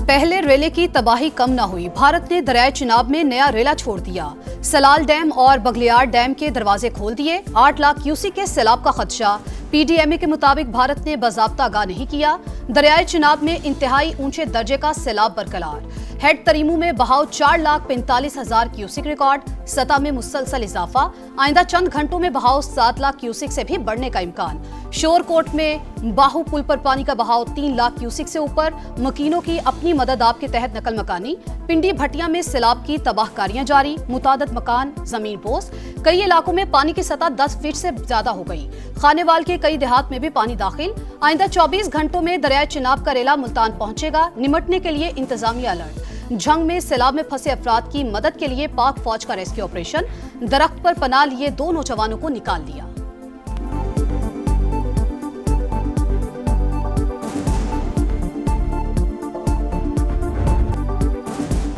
पहले रेले की तबाही कम न हुई, भारत ने दरियाए चिनाब में नया रेला छोड़ दिया। सलाल डैम और बगलियार डैम के दरवाजे खोल दिए। 8 लाख क्यूसेक के सैलाब का खदशा। पीडीएमए के मुताबिक भारत ने बाज़ाब्ता आगाह नहीं किया। दरियाए चिनाब में इंतहाई ऊंचे दर्जे का सैलाब बरकरार। हेड तरीमू में बहाव 4,45,000 क्यूसेक रिकॉर्ड। सतह में मुसलसल इजाफा। आइंदा चंद घंटों में बहाव 7 लाख क्यूसेक से भी बढ़ने का इम्कान। शोरकोट में बाहू पुल पर पानी का बहाव 3 लाख क्यूसेक से ऊपर। मकीनों की अपनी मदद आप के तहत नकल मकानी। पिंडी भटिया में सैलाब की तबाहकारियां जारी। मुतादद मकान जमीन पोस। कई इलाकों में पानी की सतह 10 फीट से ज्यादा हो गई। खानेवाल के कई देहात में भी पानी दाखिल। आइंदा 24 घंटों में दरियाए चिनाब का रेला मुल्तान पहुंचेगा। निमटने के लिए इंतजामिया अलर्ट। जंग में सैलाब में फंसे अफराद की मदद के लिए पाक फौज का रेस्क्यू ऑपरेशन। दरख्त पर पनाह लिए 2 नौजवानों को निकाल लिया।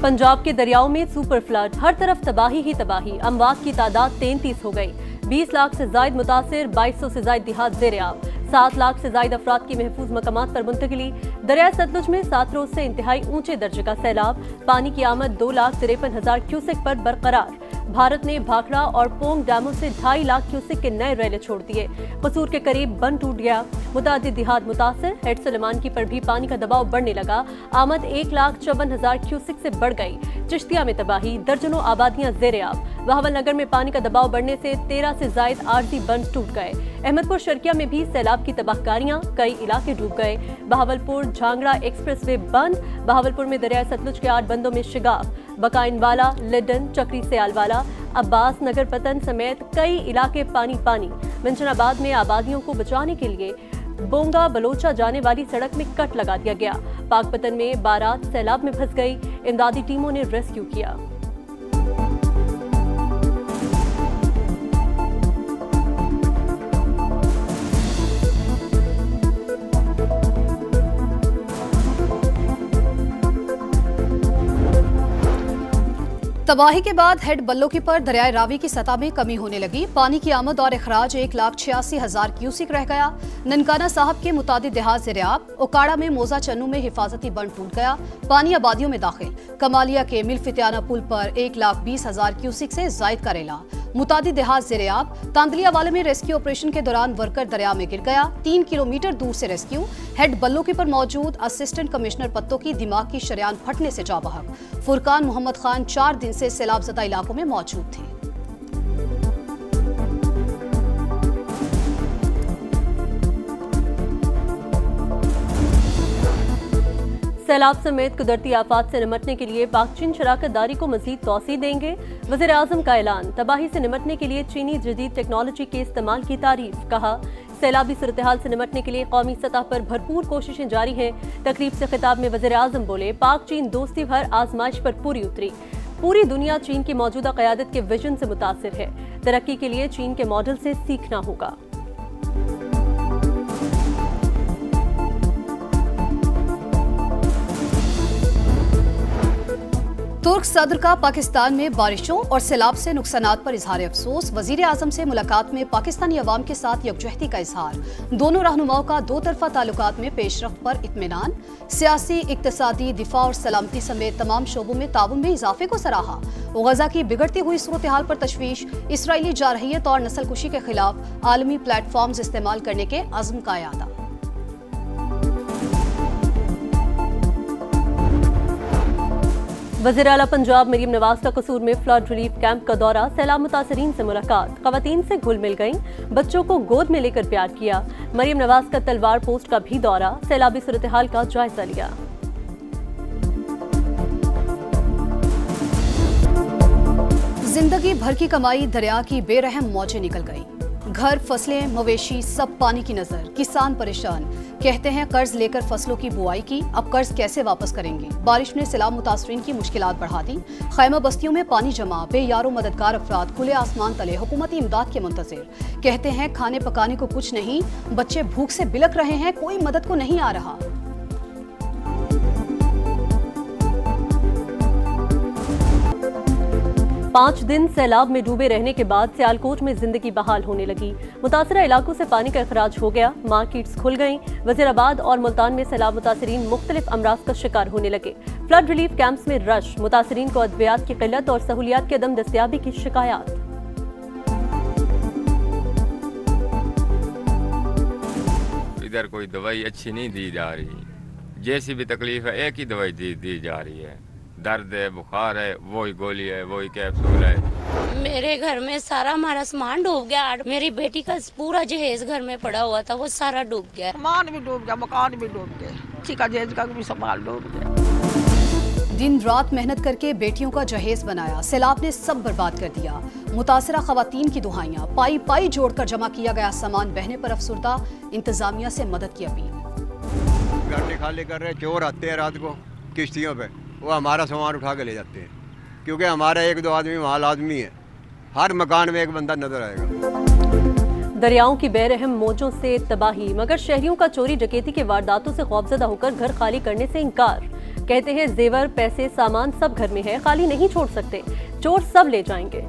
पंजाब के दरियाओं में सुपर फ्लड, हर तरफ तबाही ही तबाही। अमवात की तादाद 33 हो गई। 20 लाख से जायद मुतासिर, 2200 से जायद देहात ज़ेर-ए-आब। 7 लाख से जायद अफराद की महफूज मकामात पर मुंतकिली। दरिया सतलुज में 7 रोज से इंतहाई ऊंचे दर्जे का सैलाब। पानी की आमद 2,53,000 क्यूसेक पर बरकरार। भारत ने भाखड़ा और पोंग डैमों से 2.5 लाख क्यूसेक के नए रेले छोड़ दिए। कसूर के करीब बंद टूट गया। मुतादिद देहात मुतासिर। हेड सुलेमान की पर भी पानी का दबाव बढ़ने लगा। आमद 1,54,000 क्यूसेक से बढ़ गई। चिश्तिया में तबाही, दर्जनों आबादियां ज़ेर-ए-आब। बहावलनगर में पानी का दबाव बढ़ने से 13 से जायद आरजी बंद टूट गए। अहमदपुर शर्किया में भी सैलाब की तबाहकारियां, कई इलाके डूब गए। बहावलपुर झांगड़ा एक्सप्रेस वे बंद। बहावलपुर में दरिया सतलुज के 8 बंदों में शिगाफ। बकाइनवाला, लिडन, चक्री सयालवाला, अब्बास नगर पतन समेत कई इलाके पानी पानी। मंचनाबाद में आबादियों को बचाने के लिए बोंगा बलोचा जाने वाली सड़क में कट लगा दिया गया। पाकपतन में बारात सैलाब में फंस गई। इमदादी टीमों ने रेस्क्यू किया। तबाही के बाद हेड बल्लोकी पर दरियाए रावी की सतह में कमी होने लगी। पानी की आमद और अखराज 1,86,000 क्यूसेक रह गया। ननकाना साहब के मुतादिद देहात ज़ेर-ए-आब। ओकाड़ा में मोजा चन्नू में हिफाजती बंद टूट गया। पानी आबादियों में दाखिल। कमालिया के मिलफितियाना पुल पर 1,20,000 क्यूसेक से जायद का रेला। मुतादिद देहात ज़ेर-ए-आब। तांदलिया वाले में रेस्क्यू ऑपरेशन के दौरान वर्कर दरिया में गिर गया। 3 किलोमीटर दूर से रेस्क्यू। हेड बल्लोकी पर मौजूद असिस्टेंट कमिश्नर पत्तों की दिमाग की शरेयान फटने से जा बहक। फुरकान मोहम्मद खान 4 दिन से सैलाबज़दा इलाकों में मौजूद थे। सैलाब समेत कुदरती आफात से निमटने के लिए पाक चीन शराकत दारी को मजीद तौसी देंगे। वज़ीर आज़म का ऐलान। तबाही से निमटने के लिए चीनी जदीद टेक्नोलॉजी के इस्तेमाल की तारीफ। कहा, सैलाबी सूरत हाल से निमटने के लिए कौमी सतह पर भरपूर कोशिशें जारी हैं। तकरीब से खिताब में वज़ीर आज़म बोले, पाक चीन दोस्ती भर आजमाइश पर पूरी उतरी। पूरी दुनिया चीन की मौजूदा क़यादत के विजन से मुतासिर है। तरक्की के लिए चीन के मॉडल से सीखना होगा। तुर्क सदर का पाकिस्तान में बारिशों और सैलाब से नुकसानात पर इजहार अफसोस। वजीर आजम से मुलाकात में पाकिस्तानी अवाम के साथ यकजहती का इजहार। दोनों रहनुमाओं का 2 तरफा ताल्लुकात में पेशरफ्त पर इत्मीनान। सियासी, इक्तसादी, दिफा और सलामती समेत तमाम शोबों में ताउन में इजाफे को सराहा। गजा की बिगड़ती हुई सूरत हाल पर तशवीश। इसराइली जारहियत और नस्लकुशी के खिलाफ आलमी प्लेटफॉर्म्स इस्तेमाल करने के अज़्म का यादा। वज़ीर आला पंजाब मरीम नवाज का कसूर में फ्लड रिलीफ कैंप का दौरा। सैलाब मुतासरीन से मुलाकात। ख़वातीन से घुल मिल गईं। बच्चों को गोद में लेकर प्यार किया। मरीम नवाज का तलवार पोस्ट का भी दौरा। सैलाबी सूरत हाल का जायजा लिया। जिंदगी भर की कमाई दरिया की बेरहम मौजें निकल गई। घर, फसलें, मवेशी सब पानी की नजर। किसान परेशान। कहते हैं कर्ज लेकर फसलों की बुआई की, अब कर्ज कैसे वापस करेंगे। बारिश ने सैलाब मुतासरीन की मुश्किलात बढ़ा दी। खैमा बस्तियों में पानी जमा। बेयारो मददगार अफराद खुले आसमान तले हुकूमती इमदाद के मुंतज़िर। कहते हैं खाने पकाने को कुछ नहीं, बच्चे भूख से बिलख रहे हैं, कोई मदद को नहीं आ रहा। 5 दिन सैलाब में डूबे रहने के बाद सियालकोट में जिंदगी बहाल होने लगी। मुतासरा इलाकों से पानी का अखराज हो गया, मार्केट्स खुल गईं। वजीराबाद और मुल्तान में सैलाब मुतासरीन मुख्तलिफ अमराज का शिकार होने लगे। फ्लड रिलीफ कैंप्स में रश, मुतासरीन को अद्वियात की किल्लत और सहूलियात की अदम दस्तयाबी की शिकायत। इधर कोई दवाई अच्छी नहीं दी जा रही, जैसी भी तकलीफ है एक ही दवाई दी जा रही है। दर्द है, बुखार है, वही गोली है, वही कैप्सूल है। मेरे घर में सारा हमारा सामान डूब गया। मेरी बेटी का पूरा जहेज घर में पड़ा हुआ था, वो सारा डूब गया। सामान भी डूब गया, मकान भी डूब गया, चिका जहेज का भी सामान डूब गया। दिन रात मेहनत करके बेटियों का जहेज बनाया, सैलाब ने सब बर्बाद कर दिया। मुतासरा खवातीन की दुहाइयां, पाई पाई जोड़कर जमा किया गया सामान बहने पर अफसुर्दा, इंतजामिया से मदद की अपील। गाड़ी खाली कर रहे चोर आते हैं रात को किश्तियों पे, वो हमारा सामान उठा के ले जाते हैं, क्योंकि हमारा 1-2 आदमी वहाँ लाजमी है। हर मकान में एक बंदा नजर आएगा। दरियाओं की बेरहम मौजों से तबाही, मगर शहरियों का चोरी डकैती के वारदातों से खौफजदा होकर घर खाली करने से इनकार। कहते हैं जेवर, पैसे, सामान सब घर में है, खाली नहीं छोड़ सकते, चोर सब ले जाएंगे।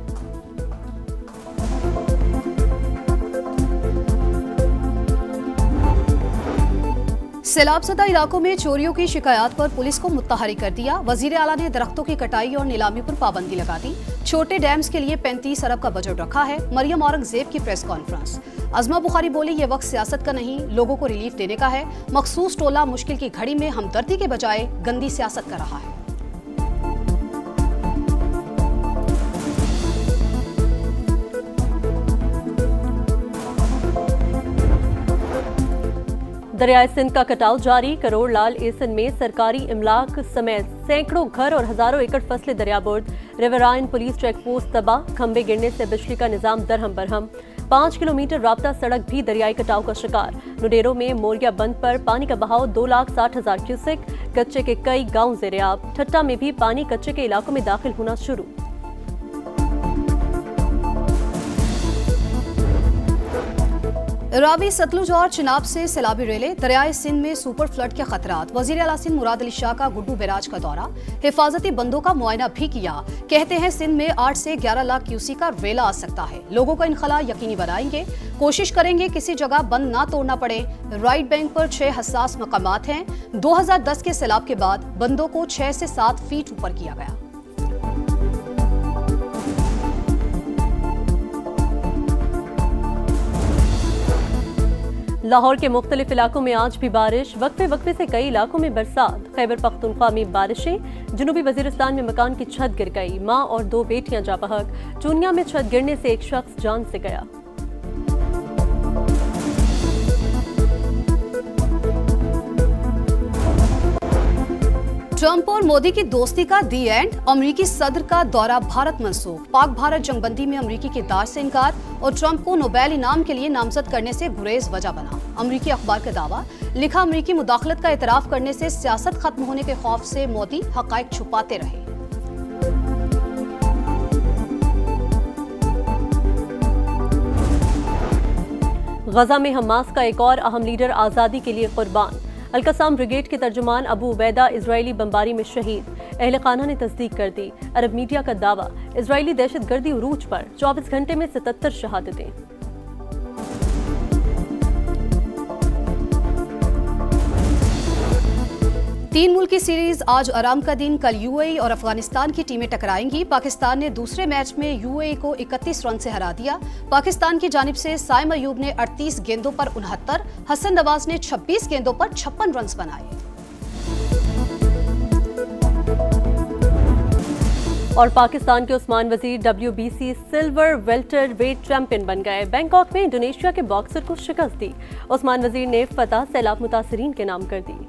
सैलाबज़दा इलाकों में चोरियों की शिकायत पर पुलिस को मुत्तहरी कर दिया। वजीर आला ने दरख्तों की कटाई और नीलामी पर पाबंदी लगा दी। छोटे डैम्स के लिए 35 अरब का बजट रखा है। मरियम औरंगजेब की प्रेस कॉन्फ्रेंस। अज़मा बुखारी बोली, ये वक्त सियासत का नहीं, लोगों को रिलीफ देने का है। मखसूस टोला मुश्किल की घड़ी में हमदर्दी के बजाय गंदी सियासत कर रहा है। दरियाए सिंध का कटाव जारी। करोड़ लाल एसन में सरकारी इमलाक समेत सैकड़ों घर और हजारों एकड़ फसलें दरियाबुर्द। रिवराइन पुलिस चेक पोस्ट तबाह, खंबे गिरने से बिजली का निजाम दरहम बरहम। 5 किलोमीटर राब्ता सड़क भी दरियाई कटाव का शिकार। नुडेरों में मोरिया बंद पर पानी का बहाव 2,60,000 क्यूसेक। कच्चे के कई गांव ज़ेरे-आब। ठट्टा में भी पानी कच्चे के इलाकों में दाखिल होना शुरू। रावी, सतलुज और चिनाब से सैलाबी रेले। दरियाए सिंध में सुपर फ्लड के खतरात। वजीर आला सिंध मुराद अली शाह का गुड्डू बैराज का दौरा, हिफाजती बंदों का मुआयना भी किया। कहते हैं सिंध में 8 से 11 लाख क्यूसी का रेला आ सकता है। लोगों का इनखला यकीनी बनाएंगे, कोशिश करेंगे किसी जगह बंद ना तोड़ना पड़े। राइट बैंक पर 6 हसास मकामात हैं। 2010 के सैलाब के बाद बंदों को 6 से 7 फीट ऊपर किया गया। लाहौर के मुख्तलिफ इलाकों में आज भी बारिश, वक्फे वक्फे से कई इलाकों में बरसात। खैबर पख्तूनख्वा में बारिशें। जनूबी वजीरिस्तान में मकान की छत गिर गई, मां और 2 बेटियां जा बहक। चूनिया में छत गिरने से एक शख्स जान से गया। ट्रंप और मोदी की दोस्ती का दी एंड। अमरीकी सदर का दौरा भारत मंसूख। पाक भारत जंगबंदी में अमरीकी के दार से इनकार और ट्रंप को नोबेल इनाम के लिए नामजद करने से गुरेज वजह बना। अमरीकी अखबार का दावा, लिखा अमरीकी मुदाखलत का एतराफ करने से सियासत खत्म होने के खौफ से मोदी हकायक छुपाते रहे। गजा में हमास का एक और अहम लीडर आज़ादी के लिए कुर्बान। अल-कसाम ब्रिगेड के तर्जुमान अबू उबैदा इजरायली बमबारी में शहीद। अहले खाना ने तस्दीक कर दी। अरब मीडिया का दावा, इजरायली दहशतगर्दी उरूज पर। 24 घंटे में 77 शहादतें। तीन मुल्की सीरीज आज आराम का दिन। कल यूएई और अफगानिस्तान की टीमें टकराएंगी। पाकिस्तान ने दूसरे मैच में यूएई को 31 रन से हरा दिया। पाकिस्तान की जानिब से साइम अयूब ने 38 गेंदों पर 69, हसन नवाज ने 26 गेंदों पर 56 रन बनाए। और पाकिस्तान के उस्मान वजीर WBC silver welter wait champion बन गए। बैंकॉक में इंडोनेशिया के बॉक्सर को शिकस्त दी। उस्मान वजीर ने फतह सैलाब मुतासरीन के नाम कर दी।